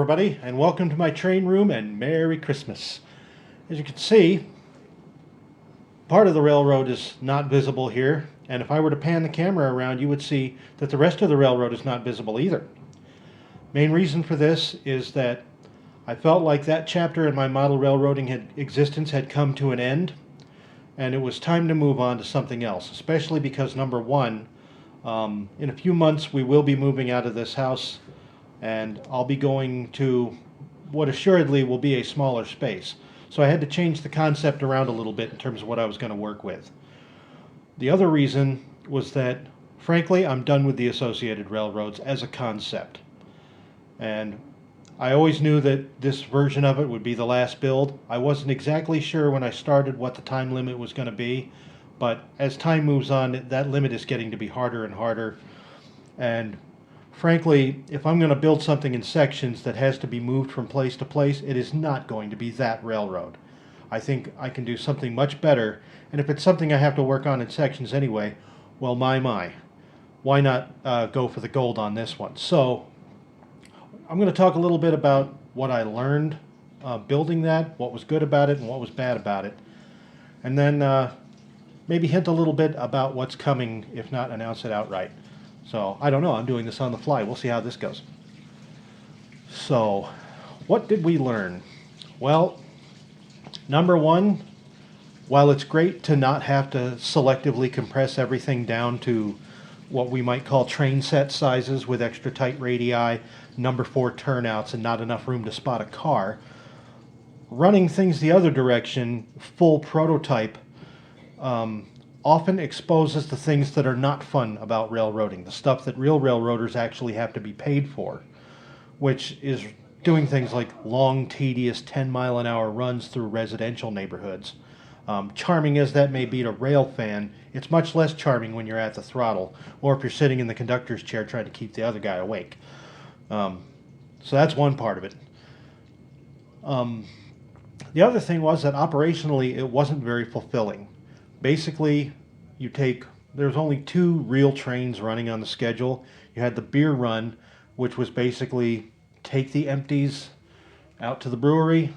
everybody, and welcome to my train room, and Merry Christmas. As you can see, part of the railroad is not visible here, and if I were to pan the camera around, you would see that the rest of the railroad is not visible either. Main reason for this is that I felt like that chapter in my model railroading existence had come to an end, and it was time to move on to something else, especially because, number one, in a few months we will be moving out of this house, and I'll be going to what assuredly will be a smaller space. So I had to change the concept around a little bit in terms of what I was going to work with. The other reason was that, frankly, I'm done with the associated railroads as a concept. And I always knew that this version of it would be the last build. I wasn't exactly sure when I started what the time limit was going to be, but as time moves on, that limit is getting to be harder and harder. And frankly, if I'm going to build something in sections that has to be moved from place to place, it is not going to be that railroad. I think I can do something much better, and if it's something I have to work on in sections anyway, well, my. Why not go for the gold on this one? So I'm going to talk a little bit about what I learned building that, what was good about it and what was bad about it, and then maybe hint a little bit about what's coming, if not announce it outright. So I don't know, I'm doing this on the fly. We'll see how this goes. So what did we learn? Well, number one, while it's great to not have to selectively compress everything down to what we might call train set sizes with extra tight radii, number 4 turnouts, and not enough room to spot a car, running things the other direction, full prototype, often exposes the things that are not fun about railroading, the stuff that real railroaders actually have to be paid for, which is doing things like long, tedious 10-mile-an-hour runs through residential neighborhoods. Charming as that may be to rail fan, it's much less charming when you're at the throttle, or if you're sitting in the conductor's chair trying to keep the other guy awake. So that's one part of it. The other thing was that operationally it wasn't very fulfilling. Basically, there's only 2 real trains running on the schedule. You had the beer run, which was basically take the empties out to the brewery,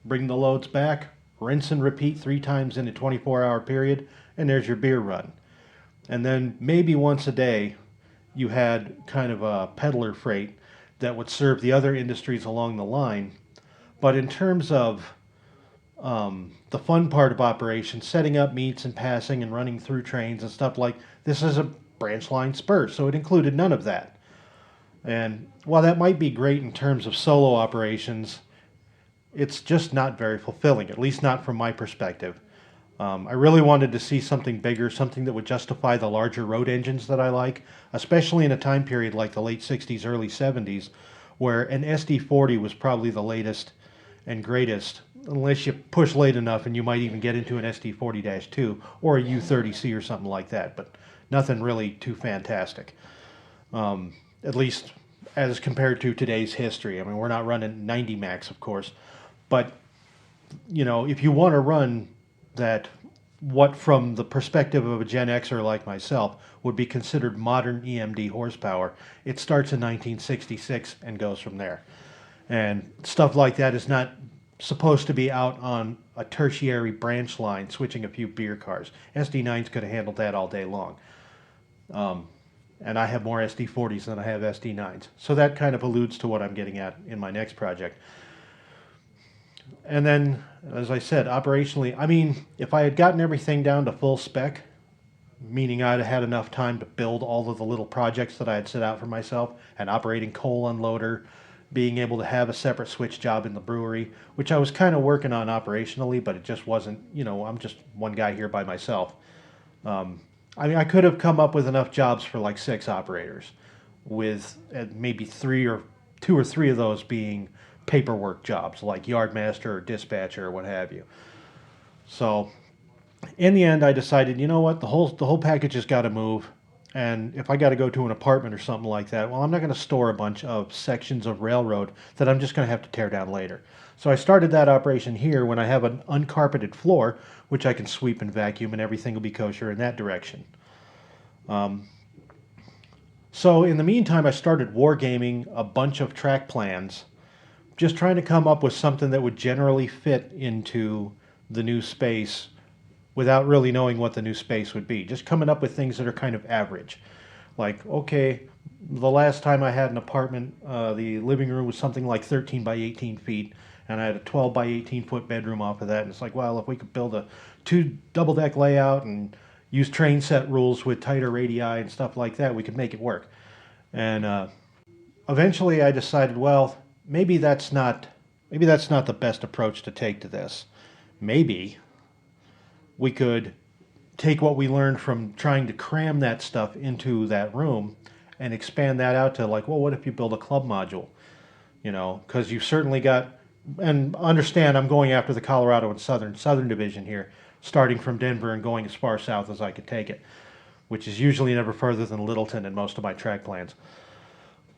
bring the loads back, rinse and repeat 3 times in a 24-hour period, and there's your beer run. And then maybe once a day, you had kind of a peddler freight that would serve the other industries along the line. But in terms of the fun part of operation, setting up meets and passing and running through trains and stuff like this is a branch line spur, so it included none of that. And while that might be great in terms of solo operations, it's just not very fulfilling, at least not from my perspective. I really wanted to see something bigger, something that would justify the larger road engines that I like, especially in a time period like the late 60s, early 70s, where an SD40 was probably the latest and greatest, unless you push late enough, and you might even get into an SD40-2 or a U30C or something like that, but nothing really too fantastic, at least as compared to today's history. I mean, we're not running 90 max, of course, but if you want to run that, what from the perspective of a Gen Xer like myself would be considered modern EMD horsepower, it starts in 1966 and goes from there. And stuff like that is not supposed to be out on a tertiary branch line switching a few beer cars. SD9s could have handled that all day long. And I have more SD40s than I have SD9s. So that kind of alludes to what I'm getting at in my next project. And then, as I said, operationally, I mean, if I had gotten everything down to full spec, meaning I'd had enough time to build all of the little projects that I had set out for myself, an operating coal unloader, being able to have a separate switch job in the brewery, which I was kind of working on operationally, but it just wasn't, I'm just one guy here by myself. I mean, I could have come up with enough jobs for like 6 operators, with maybe 2 or 3 of those being paperwork jobs, like yardmaster or dispatcher or what have you. So in the end, I decided, you know what, the whole package has got to move. And if I got to go to an apartment or something like that, well, I'm not going to store a bunch of sections of railroad that I'm just going to have to tear down later. So I started that operation here when I have an uncarpeted floor, which I can sweep and vacuum, and everything will be kosher in that direction. So in the meantime, I started wargaming a bunch of track plans just trying to come up with something that would generally fit into the new space without really knowing what the new space would be. Just coming up with things that are kind of average. Like, okay, the last time I had an apartment, the living room was something like 13 by 18 feet, and I had a 12 by 18 foot bedroom off of that. And it's like, well, if we could build a two double deck layout and use train set rules with tighter radii and stuff like that, we could make it work. And eventually I decided, well, maybe that's not the best approach to take to this. Maybe we could take what we learned from trying to cram that stuff into that room and expand that out to, like, well, what if you build a club module? You know, because you've certainly got, and understand I'm going after the Colorado and Southern Division here, starting from Denver and going as far south as I could take it, which is usually never further than Littleton in most of my track plans.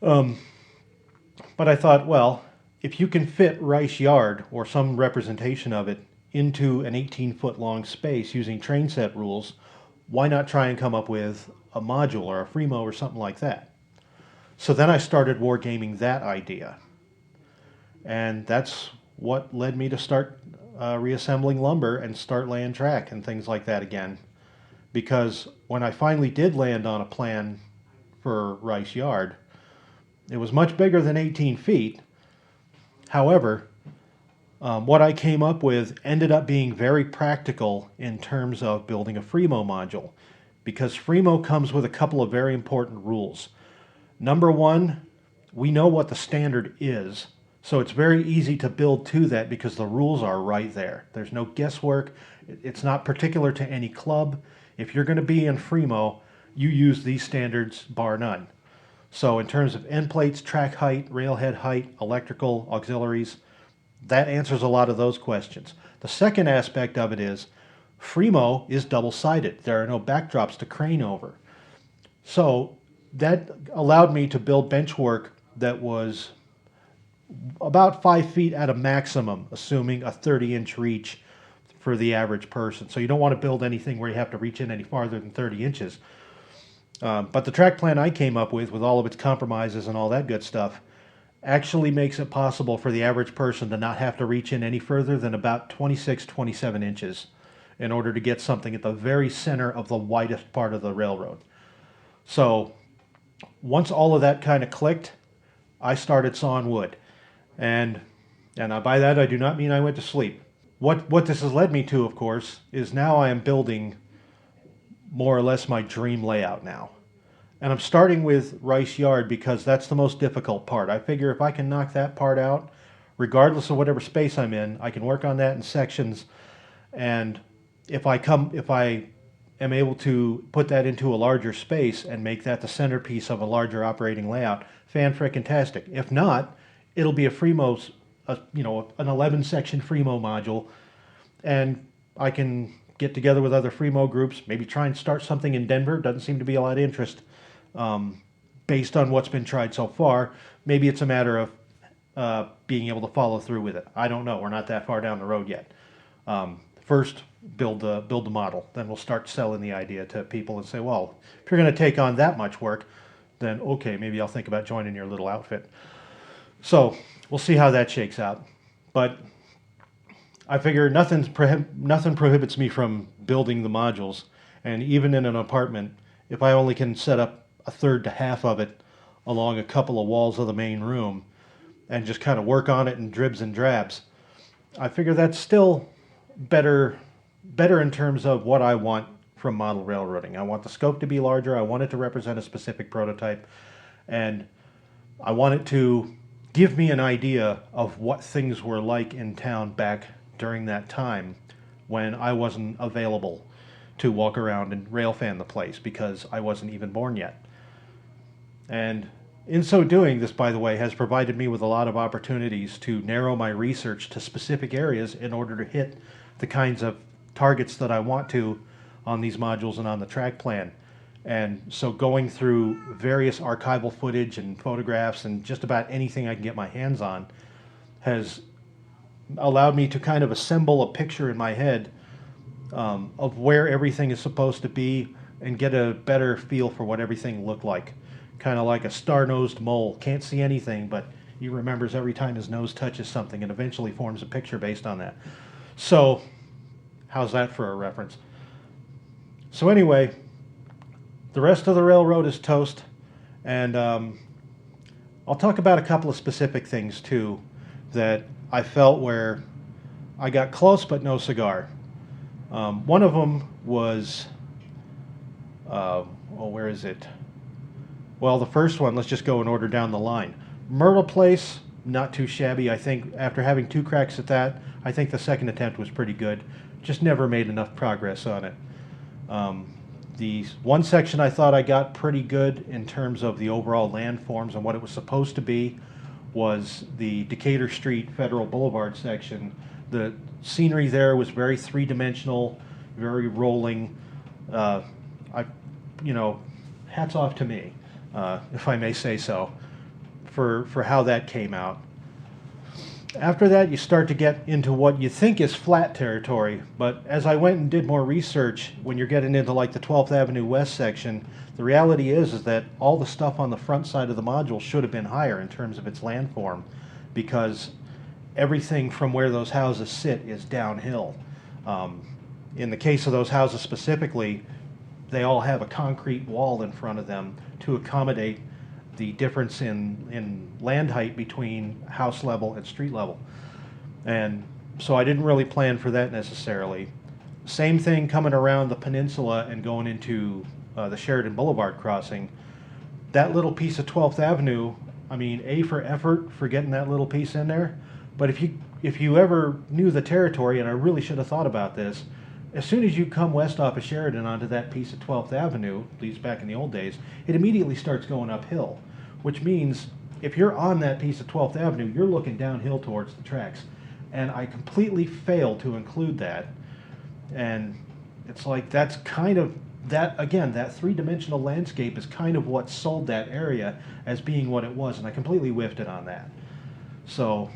But I thought, well, if you can fit Rice Yard or some representation of it into an 18-foot long space using train set rules, why not try and come up with a module or a Fremo or something like that? So then I started wargaming that idea. And that's what led me to start reassembling lumber and start laying track and things like that again. Because when I finally did land on a plan for Rice Yard, it was much bigger than 18 feet. However, what I came up with ended up being very practical in terms of building a Fremo module, because Fremo comes with a couple of very important rules. Number one, we know what the standard is, so it's very easy to build to that because the rules are right there. There's no guesswork. It's not particular to any club. If you're going to be in Fremo, you use these standards bar none. So in terms of end plates, track height, railhead height, electrical, auxiliaries, that answers a lot of those questions. The second aspect of it is Fremo is double-sided. There are no backdrops to crane over. So that allowed me to build benchwork that was about 5 feet at a maximum, assuming a 30-inch reach for the average person. So you don't want to build anything where you have to reach in any farther than 30 inches. But the track plan I came up with all of its compromises and all that good stuff, actually makes it possible for the average person to not have to reach in any further than about 26, 27 inches in order to get something at the very center of the widest part of the railroad. So once all of that kind of clicked, I started sawing wood. And by that I do not mean I went to sleep. What this has led me to, of course, is now I am building more or less my dream layout now. And I'm starting with Rice Yard because that's the most difficult part. I figure if I can knock that part out, regardless of whatever space I'm in, I can work on that in sections. And if I am able to put that into a larger space and make that the centerpiece of a larger operating layout, fan-frickin-tastic. If not, it'll be a Fremo, an 11-section Fremo module, and I can get together with other Fremo groups, maybe try and start something in Denver. Doesn't seem to be a lot of interest based on what's been tried so far. Maybe it's a matter of being able to follow through with it. I don't know. We're not that far down the road yet. First, build the model. Then we'll start selling the idea to people and say, well, if you're going to take on that much work, then okay, maybe I'll think about joining your little outfit. So we'll see how that shakes out. But I figure nothing prohibits me from building the modules. And even in an apartment, if I only can set up a third to half of it along a couple of walls of the main room and just kind of work on it in dribs and drabs, I figure that's still better in terms of what I want from model railroading. I want the scope to be larger. I want it to represent a specific prototype. And I want it to give me an idea of what things were like in town back during that time when I wasn't available to walk around and rail fan the place because I wasn't even born yet. And in so doing, this, by the way, has provided me with a lot of opportunities to narrow my research to specific areas in order to hit the kinds of targets that I want to on these modules and on the track plan. And so going through various archival footage and photographs and just about anything I can get my hands on has allowed me to kind of assemble a picture in my head of where everything is supposed to be and get a better feel for what everything looked like. Kind of like a star-nosed mole. Can't see anything, but He remembers every time his nose touches something and eventually forms a picture based on that. So, how's that for a reference? So anyway, the rest of the railroad is toast, and I'll talk about a couple of specific things too that I felt where I got close but no cigar. One of them was, where is it? Well, the first one, let's just go in order down the line. Myrtle Place, not too shabby. I think after having 2 cracks at that, I think the second attempt was pretty good. Just never made enough progress on it. The one section I thought I got pretty good in terms of the overall landforms and what it was supposed to be was the Decatur Street Federal Boulevard section. The scenery there was very three-dimensional, very rolling. Hats off to me, if I may say so, for how that came out. After that, you start to get into what you think is flat territory, but as I went and did more research, when you're getting into like the 12th Avenue West section, the reality is that all the stuff on the front side of the module should have been higher in terms of its landform, because everything from where those houses sit is downhill. In the case of those houses specifically, they all have a concrete wall in front of them to accommodate the difference in land height between house level and street level. And so I didn't really plan for that necessarily. Same thing coming around the peninsula and going into the Sheridan Boulevard crossing. That little piece of 12th Avenue, I mean, A, for effort for getting that little piece in there, but if you ever knew the territory, and I really should have thought about this, as soon as you come west off of Sheridan onto that piece of 12th Avenue, at least back in the old days, it immediately starts going uphill, which means if you're on that piece of 12th Avenue, you're looking downhill towards the tracks. And I completely failed to include that. And it's like that's kind of, that again, that three-dimensional landscape is kind of what sold that area as being what it was, and I completely whiffed it on that. So,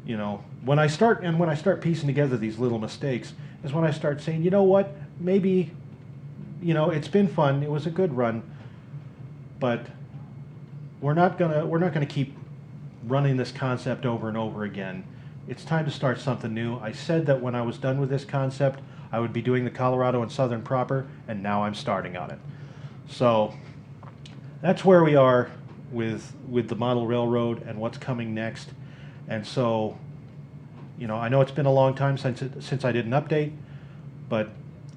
when I start piecing together these little mistakes is when I start saying, you know what, maybe, it's been fun, it was a good run, but we're not gonna keep running this concept over and over again. It's time to start something new. I said that when I was done with this concept, I would be doing the Colorado and Southern proper, and now I'm starting on it. So that's where we are with the model railroad and what's coming next. And so, I know it's been a long time since I did an update, but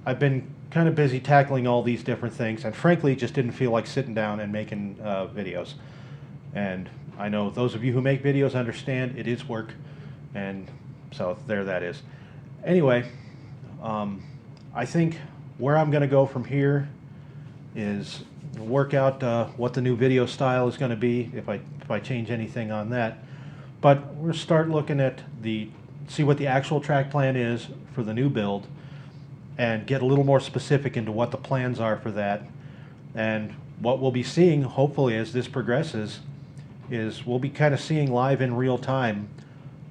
I've been kind of busy tackling all these different things, and frankly, just didn't feel like sitting down and making videos. And I know those of you who make videos understand it is work, and so there that is. Anyway, I think where I'm going to go from here is work out what the new video style is going to be, if I change anything on that. But we'll start looking at see what the actual track plan is for the new build, and get a little more specific into what the plans are for that. And what we'll be seeing, hopefully, as this progresses, is we'll be kind of seeing live in real time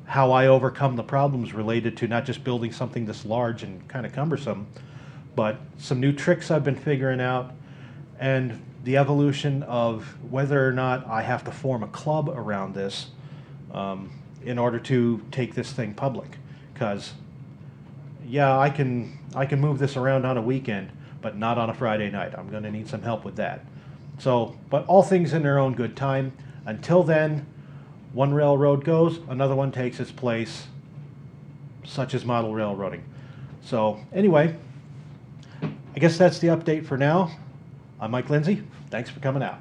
how I overcome the problems related to not just building something this large and kind of cumbersome, but some new tricks I've been figuring out, and the evolution of whether or not I have to form a club around this in order to take this thing public. Because, yeah, I can move this around on a weekend, but not on a Friday night. I'm going to need some help with that. So, but all things in their own good time. Until then, one railroad goes, another one takes its place, such as model railroading. So anyway, I guess that's the update for now. I'm Mike Lindsay. Thanks for coming out.